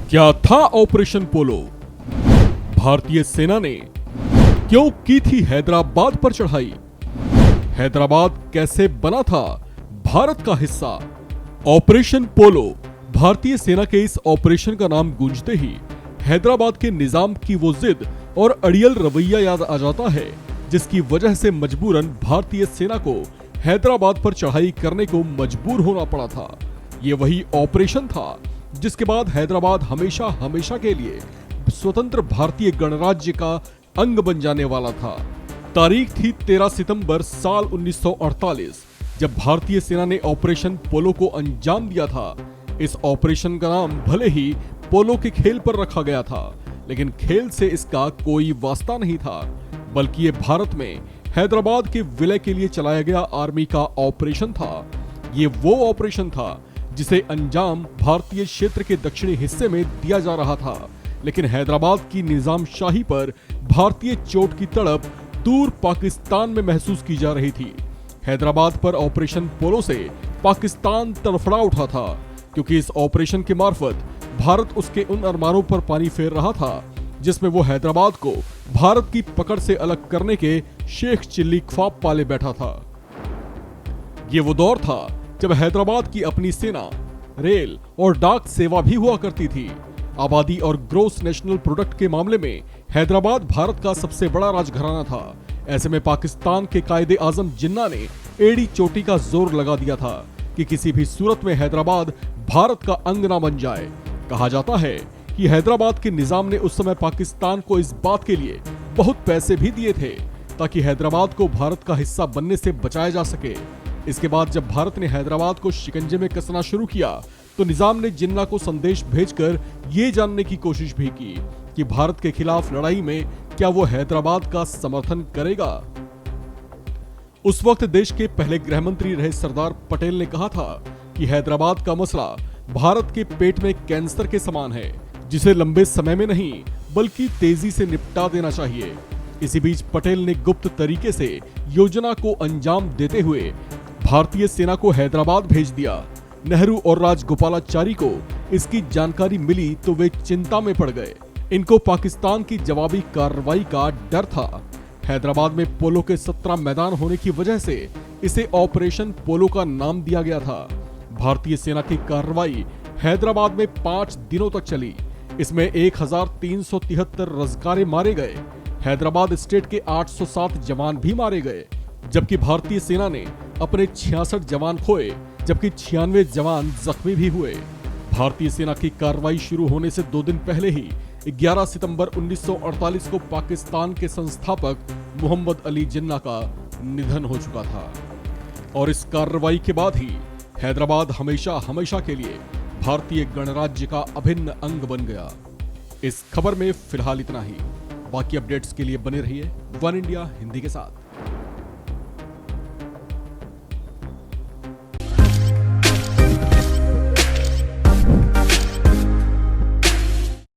क्या था ऑपरेशन पोलो? भारतीय सेना ने क्यों की थी हैदराबाद पर चढ़ाई? हैदराबाद कैसे बना था भारत का हिस्सा? ऑपरेशन पोलो। भारतीय सेना के इस ऑपरेशन का नाम गूंजते ही हैदराबाद के निजाम की वो जिद और अड़ियल रवैया याद आ जाता है, जिसकी वजह से मजबूरन भारतीय सेना को हैदराबाद पर चढ़ाई करने को मजबूर होना पड़ा था। ये वही ऑपरेशन था जिसके बाद हैदराबाद हमेशा हमेशा के लिए स्वतंत्र भारतीय गणराज्य का अंग बन जाने वाला था। तारीख थी 13 सितंबर साल 1948, जब भारतीय सेना ने ऑपरेशन पोलो को अंजाम दिया था। इस ऑपरेशन का नाम भले ही पोलो के खेल पर रखा गया था, लेकिन खेल से इसका कोई वास्ता नहीं था, बल्कि ये भारत में हैदराबाद के विलय के लिए चलाया गया आर्मी का ऑपरेशन था। ये वो ऑपरेशन था जिसे अंजाम भारतीय क्षेत्र के दक्षिणी हिस्से में दिया जा रहा था, लेकिन हैदराबाद की निजामशाही पर भारतीय चोट की तड़प दूर पाकिस्तान में महसूस की जा रही थी। हैदराबाद पर ऑपरेशन पोलो से पाकिस्तान तड़फड़ा उठा था, क्योंकि इस ऑपरेशन के मार्फत भारत उसके उन अरमानों पर पानी फेर रहा था जिसमें वो हैदराबाद को भारत की पकड़ से अलग करने के शेख चिल्ली ख्वाब पाले बैठा था। ये वो दौर था जब हैदराबाद की अपनी सेना, रेल और डाक सेवा भी हुआ करती थी। आबादी और ग्रोस नेशनल प्रोडक्ट के मामले में हैदराबाद भारत का सबसे बड़ा राजघराना था। ऐसे में पाकिस्तान के कायदे आजम जिन्ना ने एड़ी चोटी का जोर लगा दिया था कि किसी भी सूरत में हैदराबाद भारत का अंग ना बन जाए। कहा जाता है कि हैदराबाद के निजाम ने उस समय पाकिस्तान को इस बात के लिए बहुत पैसे भी दिए थे ताकि हैदराबाद को भारत का हिस्सा बनने से बचाया जा सके। इसके बाद जब भारत ने हैदराबाद को शिकंजे में कसना शुरू किया, तो निजाम ने जिन्ना को संदेश भेजकर ये जानने की कोशिश भी की कि भारत के खिलाफ लड़ाई में क्या वो हैदराबाद का समर्थन करेगा। उस वक्त देश के पहले गृह मंत्री रहे सरदार पटेल ने कहा था कि हैदराबाद का मसला भारत के पेट में कैंसर के समान है, जिसे लंबे समय में नहीं बल्कि तेजी से निपटा देना चाहिए। इसी बीच पटेल ने गुप्त तरीके से योजना को अंजाम देते हुए भारतीय सेना को हैदराबाद भेज दिया। नेहरू और राजगोपालाचारी को इसकी जानकारी मिली तो वे चिंता में पड़ गए। इनको पाकिस्तान की जवाबी कार्रवाई का डर था। हैदराबाद में पोलो के 17 मैदान होने की वजह से इसे ऑपरेशन पोलो का नाम दिया गया था। भारतीय सेना की कार्रवाई हैदराबाद में 5 दिनों तक चली। इसमें 1373 रज़कारे मारे गए। हैदराबाद स्टेट के 807 जवान भी मारे गए, जबकि भारतीय सेना ने अपने 66 जवान खोए, जबकि 96 जवान जख्मी भी हुए। भारतीय सेना की कार्रवाई शुरू होने से 2 दिन पहले ही 11 सितंबर 1948 को पाकिस्तान के संस्थापक मोहम्मद अली जिन्ना का निधन हो चुका था, और इस कार्रवाई के बाद ही हैदराबाद हमेशा हमेशा के लिए भारतीय गणराज्य का अभिन्न अंग बन गया। इस खबर में फिलहाल इतना ही। बाकी अपडेट्स के लिए बने रहिए वन इंडिया हिंदी के साथ।